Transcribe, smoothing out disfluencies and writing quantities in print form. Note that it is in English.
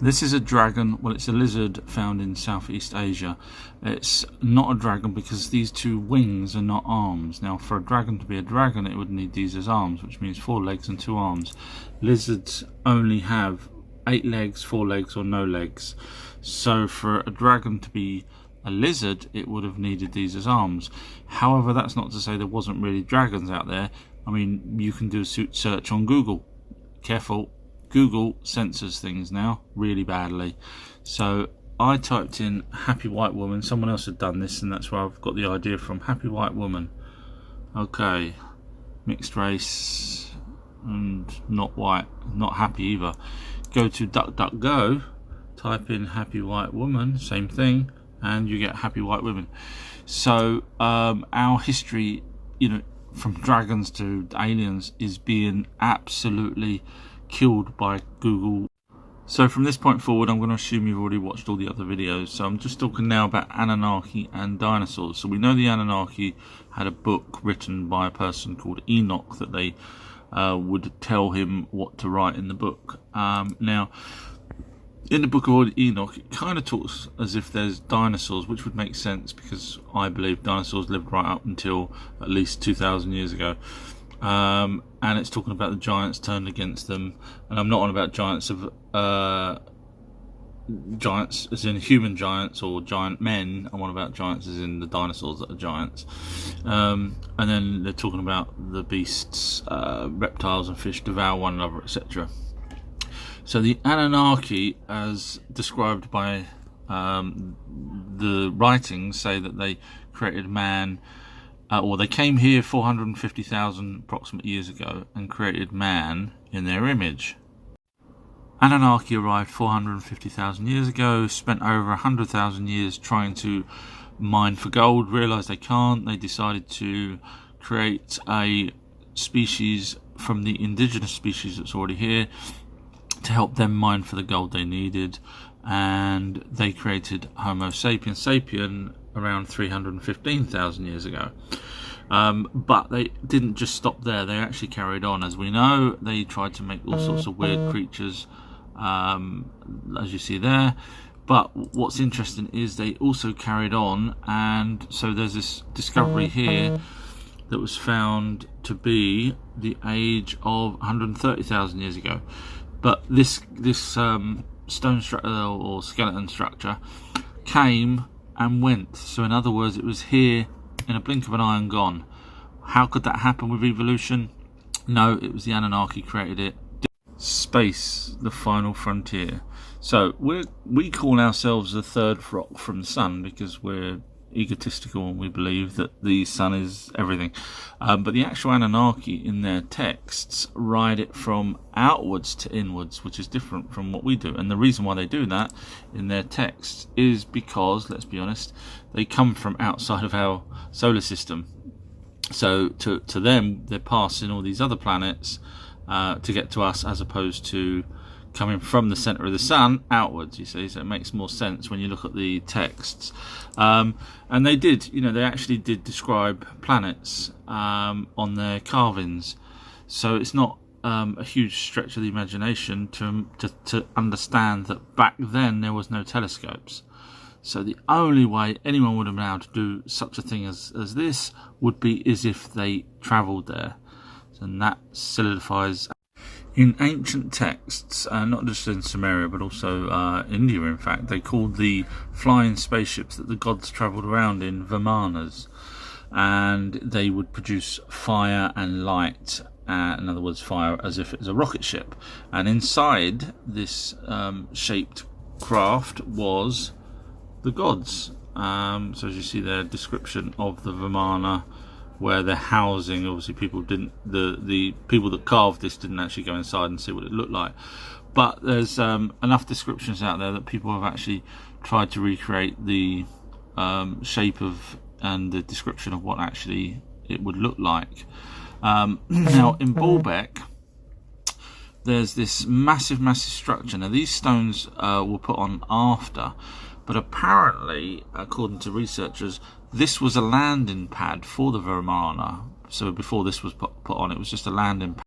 This is a dragon. Well, it's a lizard found in Southeast Asia. It's not a dragon because these two wings are not arms. Now, for a dragon to be a dragon, it would need these as arms, which means 4 legs and 2 arms. Lizards only have 8 legs, 4 legs, or no legs. So for a dragon to be a lizard, it would have needed these as arms. However, that's not to say there wasn't really dragons out there. I mean, you can do a search on Google. Careful. Google censors things now really badly. So I typed in happy white woman. Someone else had done this, and that's where I've got the idea from. Happy white woman. Okay, mixed race and not white, not happy either. Go to DuckDuckGo, type in happy white woman, same thing, and you get happy white women. So our history, from dragons to aliens, is being absolutely killed by Google. So from this point forward, I'm going to assume you've already watched all the other videos. So I'm just talking now about Anunnaki and dinosaurs. So we know the Anunnaki had a book written by a person called Enoch that they would tell him what to write in the book. Now, in the book of Enoch, it kind of talks as if there's dinosaurs, which would make sense because I believe dinosaurs lived right up until at least 2,000 years ago. And it's talking about the giants turned against them, and I'm not on about giants of giants as in human giants or giant men. I'm on about giants as in the dinosaurs that are giants. And then they're talking about the beasts, reptiles and fish devour one another, etc. So the Anunnaki, as described by the writings, say that they created man. Or they came here 450,000 approximate years ago and created man in their image. Anunnaki arrived 450,000 years ago, spent over 100,000 years trying to mine for gold, realised they can't. They decided to create a species from the indigenous species that's already here to help them mine for the gold they needed, and they created Homo sapiens sapien around 315,000 years ago. But they didn't just stop there. They actually carried on. As we know, they tried to make all sorts of weird creatures, as you see there. But what's interesting is they also carried on, and so there's this discovery here that was found to be the age of 130,000 years ago. But this stone structure or skeleton structure came and went. So in other words, it was here in a blink of an eye and gone. How could that happen with evolution? No, it was the Anunnaki created it. Space, the final frontier. So we call ourselves the third rock from the sun because we're egotistical and we believe that the sun is everything. But the actual Anunnaki in their texts write it from outwards to inwards, which is different from what we do. And the reason why they do that in their texts is because, let's be honest, they come from outside of our solar system. So to them, they're passing all these other planets to get to us, as opposed to coming from the center of the sun outwards, you see. So it makes more sense when you look at the texts. And they did, they actually did describe planets on their carvings. So it's not a huge stretch of the imagination to understand that back then there was no telescopes. So the only way anyone would have been able to do such a thing as this would be as if they travelled there. And that solidifies. In ancient texts, not just in Sumeria but also India, in fact, they called the flying spaceships that the gods travelled around in Vimanas, and they would produce fire and light, in other words fire as if it was a rocket ship, and inside this shaped craft was the gods. So as you see there, description of the Vimana, where they're housing. Obviously people didn't, the people that carved this didn't actually go inside and see what it looked like, but there's enough descriptions out there that people have actually tried to recreate the shape of and the description of what actually it would look like. Now in Baalbek there's this massive structure. Now these stones were put on after, but apparently, according to researchers, this was a landing pad for the Vimana. So before this was put on, it was just a landing pad.